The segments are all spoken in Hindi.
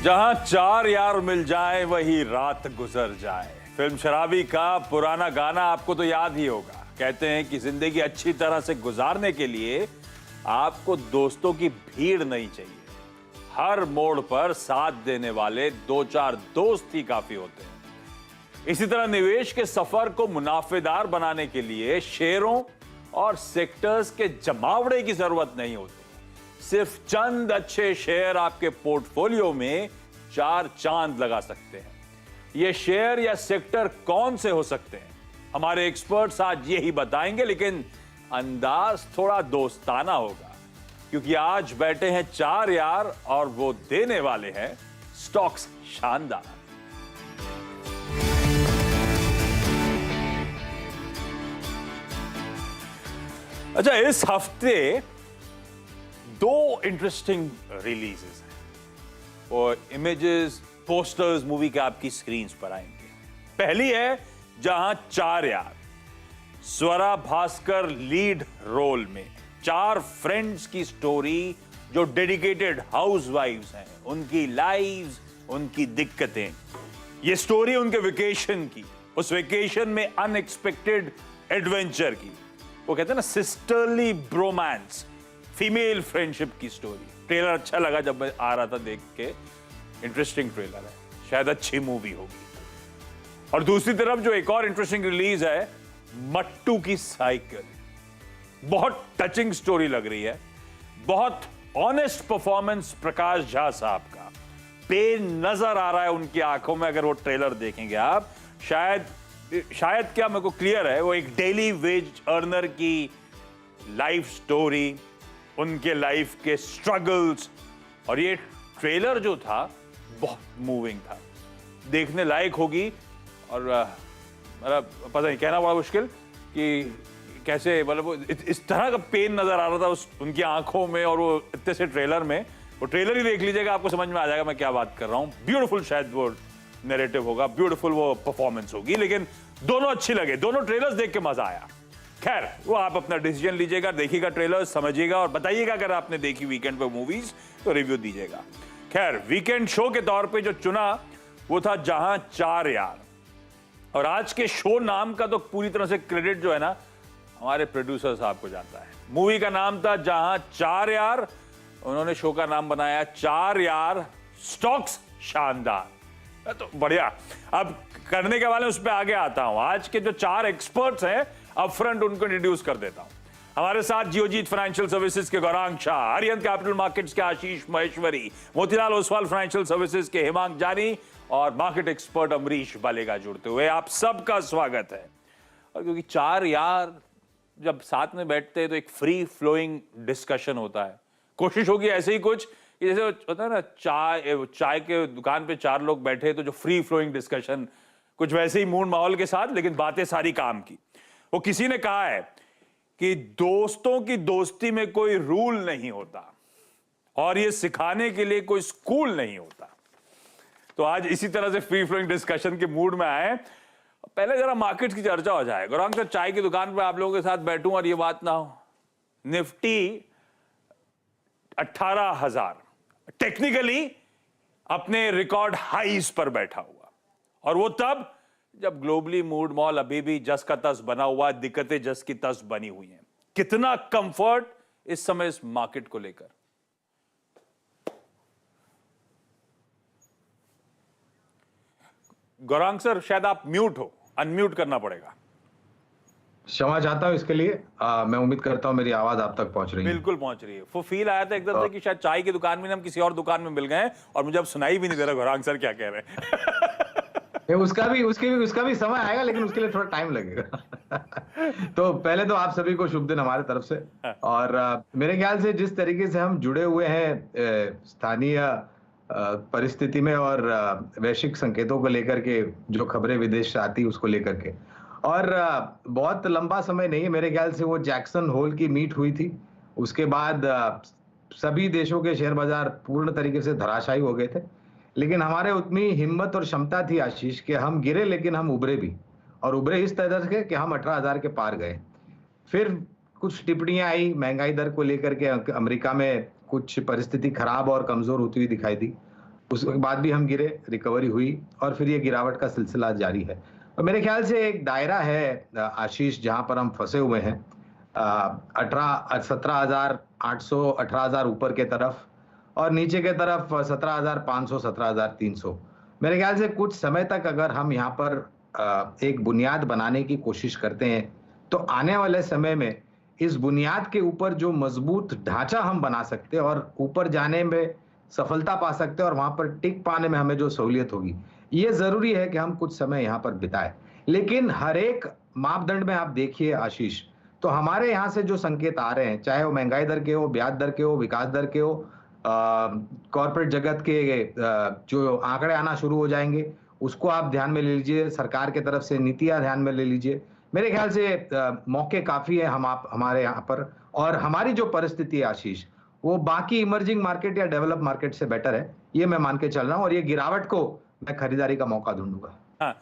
जहां चार यार मिल जाए वही रात गुजर जाए। फिल्म शराबी का पुराना गाना आपको तो याद ही होगा। कहते हैं कि जिंदगी अच्छी तरह से गुजारने के लिए आपको दोस्तों की भीड़ नहीं चाहिए, हर मोड़ पर साथ देने वाले दो चार दोस्त ही काफी होते हैं। इसी तरह निवेश के सफर को मुनाफेदार बनाने के लिए शेयरों और सेक्टर्स के जमावड़े की जरूरत नहीं होती। सिर्फ चंद अच्छे शेयर आपके पोर्टफोलियो में चार चांद लगा सकते हैं। ये शेयर या सेक्टर कौन से हो सकते हैं, हमारे एक्सपर्ट्स आज यही बताएंगे, लेकिन अंदाज थोड़ा दोस्ताना होगा, क्योंकि आज बैठे हैं चार यार और वो देने वाले हैं स्टॉक्स शानदार। अच्छा, इस हफ्ते दो इंटरेस्टिंग रिलीजेस हैं और इमेजेस पोस्टर्स मूवी के आपकी स्क्रीन्स पर आएंगे। पहली है जहां चार यार, स्वरा भास्कर लीड रोल में, चार फ्रेंड्स की स्टोरी जो डेडिकेटेड हाउसवाइफ्स हैं, उनकी लाइव्स, उनकी दिक्कतें। ये स्टोरी उनके वेकेशन की, उस वेकेशन में अनएक्सपेक्टेड एडवेंचर की। वो कहते हैं ना सिस्टरली ब्रोमांस, फीमेल फ्रेंडशिप की स्टोरी। ट्रेलर अच्छा लगा जब मैं आ रहा था देख के, इंटरेस्टिंग ट्रेलर है, शायद अच्छी मूवी होगी। और दूसरी तरफ जो एक और इंटरेस्टिंग रिलीज है, मट्टू की साइकिल। बहुत टचिंग स्टोरी लग रही है, बहुत ऑनेस्ट परफॉर्मेंस प्रकाश झा साहब का। पेन नजर आ रहा है उनकी आंखों में अगर वो ट्रेलर देखेंगे आप। शायद क्या मेरे को क्लियर है, वो एक डेली वेज अर्नर की लाइफ स्टोरी, उनके लाइफ के स्ट्रगल्स। और ये ट्रेलर जो था बहुत मूविंग था, देखने लायक होगी। और मतलब पता नहीं, कहना बड़ा मुश्किल कि कैसे, मतलब इस तरह का पेन नजर आ रहा था उनकी आंखों में, और वो इतने से ट्रेलर में। वो ट्रेलर ही देख लीजिएगा, आपको समझ में आ जाएगा मैं क्या बात कर रहा हूं। ब्यूटीफुल शायद वो नैरेटिव होगा, ब्यूटीफुल वो परफॉर्मेंस होगी, लेकिन दोनों अच्छी लगे। दोनों ट्रेलर्स देख के मजा आया। खैर, वो आप अपना डिसीजन लीजिएगा, देखिएगा ट्रेलर, समझिएगा और बताइएगा अगर आपने देखी वीकेंड पे मूवीज तो रिव्यू दीजिएगा। खैर, वीकेंड शो के तौर पे जो चुना वो था जहां चार यार। और आज के शो नाम का तो पूरी तरह से क्रेडिट जो है ना हमारे प्रोड्यूसर साहब को जाता है। मूवी का नाम था जहां चार यार, उन्होंने शो का नाम बनाया चार यार स्टॉक्स शानदार। तो बढ़िया, अब करने के वाले उस पर आगे आता हूं। आज के जो चार एक्सपर्ट्स हैं अपफ्रंट उनको इंट्रोड्यूस कर देता हूं। हमारे साथ जियोजीत फाइनेंशियल सर्विसेज के गौरांग शाह, आर्यन कैपिटल मार्केट्स के आशीष महेश्वरी, मोतीलाल ओसवाल फाइनेंशियल सर्विसेज के हिमांक जानी और मार्केट एक्सपर्ट अमरीश बालेगा जुड़ते हुए आप सबका स्वागत है। और क्योंकि चार यार जब साथ में बैठते हैं तो एक फ्री फ्लोइंग डिस्कशन होता है। कोशिश होगी ऐसे ही कुछ, जैसे होता है ना चाय के दुकान पे चार लोग बैठे तो जो फ्री फ्लोइंग डिस्कशन, कुछ वैसे ही मूड माहौल के साथ, लेकिन बातें सारी काम की। वो किसी ने कहा है कि दोस्तों की दोस्ती में कोई रूल नहीं होता और ये सिखाने के लिए कोई स्कूल नहीं होता। तो आज इसी तरह से फ्री फ्लोइंग डिस्कशन के मूड में आए। पहले जरा मार्केट की चर्चा हो जाए। गौरांग सर, चाय की दुकान पर आप लोगों के साथ बैठूं और ये बात ना हो, निफ्टी 18,000 टेक्निकली अपने रिकॉर्ड हाईज पर बैठा हुआ, और वो तब जब ग्लोबली मूड मॉल अभी भी जस का तस बना हुआ, दिक्कतें जस की तस बनी हुई हैं। कितना कंफर्ट इस समय इस मार्केट को लेकर। गौरांग सर, शायद आप म्यूट हो, अनम्यूट करना पड़ेगा। क्षमा चाहता हूं इसके लिए। मैं उम्मीद करता हूं मेरी आवाज आप तक पहुंच रही है। बिल्कुल पहुंच रही है। वो फील आया था एकदम से कि शायद चाय की दुकान में हम किसी और दुकान में मिल गए और मुझे अब सुनाई भी नहीं दे रहा गौरांग सर क्या कह रहे हैं। उसका भी समय आएगा, लेकिन उसके लिए थोड़ा टाइम लगेगा। तो पहले तो आप सभी को शुभ दिन हमारे तरफ से। और मेरे ख्याल से जिस तरीके से हम जुड़े हुए हैं स्थानीय परिस्थिति में और वैश्विक संकेतों को लेकर के, जो खबरें विदेश से आती उसको लेकर के, और बहुत लंबा समय नहीं है, मेरे ख्याल से वो जैक्सन होल की मीट हुई थी, उसके बाद सभी देशों के शेयर बाजार पूर्ण तरीके से धराशायी हो गए थे। लेकिन हमारे उतनी हिम्मत और क्षमता थी आशीष कि हम गिरे लेकिन हम उभरे भी, और उभरे इस तरह से कि हम 18,000 के पार गए। फिर कुछ टिप्पणियां आई महंगाई दर को लेकर के, अमेरिका में कुछ परिस्थिति खराब और कमजोर होती हुई दिखाई दी। उसके बाद भी हम गिरे, रिकवरी हुई और फिर ये गिरावट का सिलसिला जारी है। और मेरे ख्याल से एक दायरा है आशीष, जहां पर हम फंसे हुए हैं, 17,800 18,000 ऊपर के तरफ और नीचे के तरफ 17,500 17,300। मेरे ख्याल से कुछ समय तक अगर हम यहाँ पर एक बुनियाद बनाने की कोशिश करते हैं, तो आने वाले समय में इस बुनियाद के ऊपर जो मजबूत ढांचा हम बना सकते हैं और ऊपर जाने में सफलता पा सकते हैं और वहां पर टिक पाने में हमें जो सहूलियत होगी, ये जरूरी है कि हम कुछ समय यहाँ पर बिताएं। लेकिन हर एक मापदंड में आप देखिए आशीष, तो हमारे यहाँ से जो संकेत आ रहे हैं, चाहे वो महंगाई दर के हो, ब्याज दर के हो, विकास दर के हो, कॉरपोरेट जगत के जो आंकड़े आना शुरू हो जाएंगे, उसको आप ध्यान में ले लीजिए, सरकार के तरफ से नीतियां ध्यान में ले लीजिए। मेरे ख्याल से मौके काफी है हमारे यहाँ पर, और हमारी जो परिस्थिति है आशीष, वो बाकी इमर्जिंग मार्केट या डेवलप मार्केट से बेटर है, ये मैं मान के चल रहा हूं, और ये गिरावट को मैं खरीदारी का मौका ढूंढूंगा। हाँ,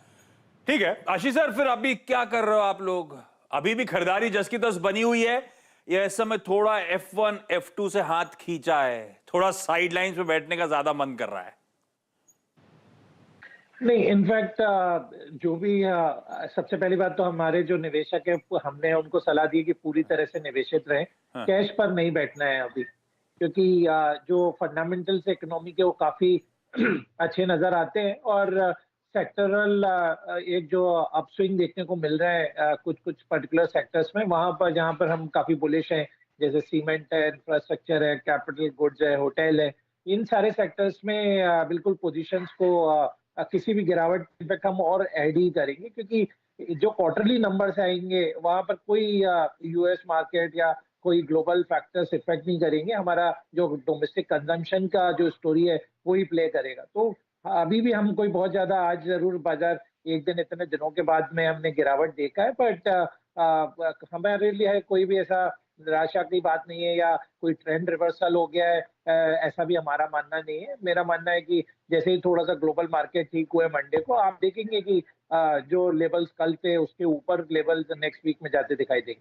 ठीक है आशीष सर, फिर अभी क्या कर रहे हो आप लोग? अभी भी खरीदारी जस की तस बनी हुई है या इस समय थोड़ा F1 F2 से हाथ खींचा है, थोड़ा साइड लाइन्स पे बैठने का ज्यादा मन कर रहा है? नहीं, इनफैक्ट जो भी सबसे पहली बात तो हमारे जो निवेशक है, हमने उनको सलाह दी कि पूरी तरह से निवेशित रहें। हाँ। कैश पर नहीं बैठना है अभी, क्योंकि जो फंडामेंटल्स इकोनॉमी के वो काफी अच्छे नजर आते हैं और सेक्टरल एक जो अपस्विंग देखने को मिल रहा है कुछ कुछ पर्टिकुलर सेक्टर्स में, वहां पर जहां पर हम काफी बुलिश हैं, जैसे सीमेंट है, इंफ्रास्ट्रक्चर है, कैपिटल गुड्स है, होटल है, इन सारे सेक्टर्स में बिल्कुल पोजीशंस को किसी भी गिरावट पे हम और ऐड ही करेंगे, क्योंकि जो क्वार्टरली नंबर्स आएंगे वहां पर कोई यूएस मार्केट या कोई ग्लोबल फैक्टर्स इफेक्ट नहीं करेंगे। हमारा जो डोमेस्टिक कंजम्पशन का जो स्टोरी है वही प्ले करेगा। तो अभी भी हम कोई बहुत ज्यादा, आज जरूर बाजार एक दिन, इतने दिनों के बाद में हमने गिरावट देखा है, बट हमारे लिए कोई भी ऐसा निराशा की बात नहीं है या कोई ट्रेंड रिवर्सल हो गया है, ऐसा भी हमारा मानना नहीं है। मेरा मानना है कि जैसे ही थोड़ा सा ग्लोबल मार्केट ठीक हुए मंडे को, आप देखेंगे कि जो लेवल्स कल थे उसके ऊपर लेवल्स नेक्स्ट वीक में जाते दिखाई देंगे।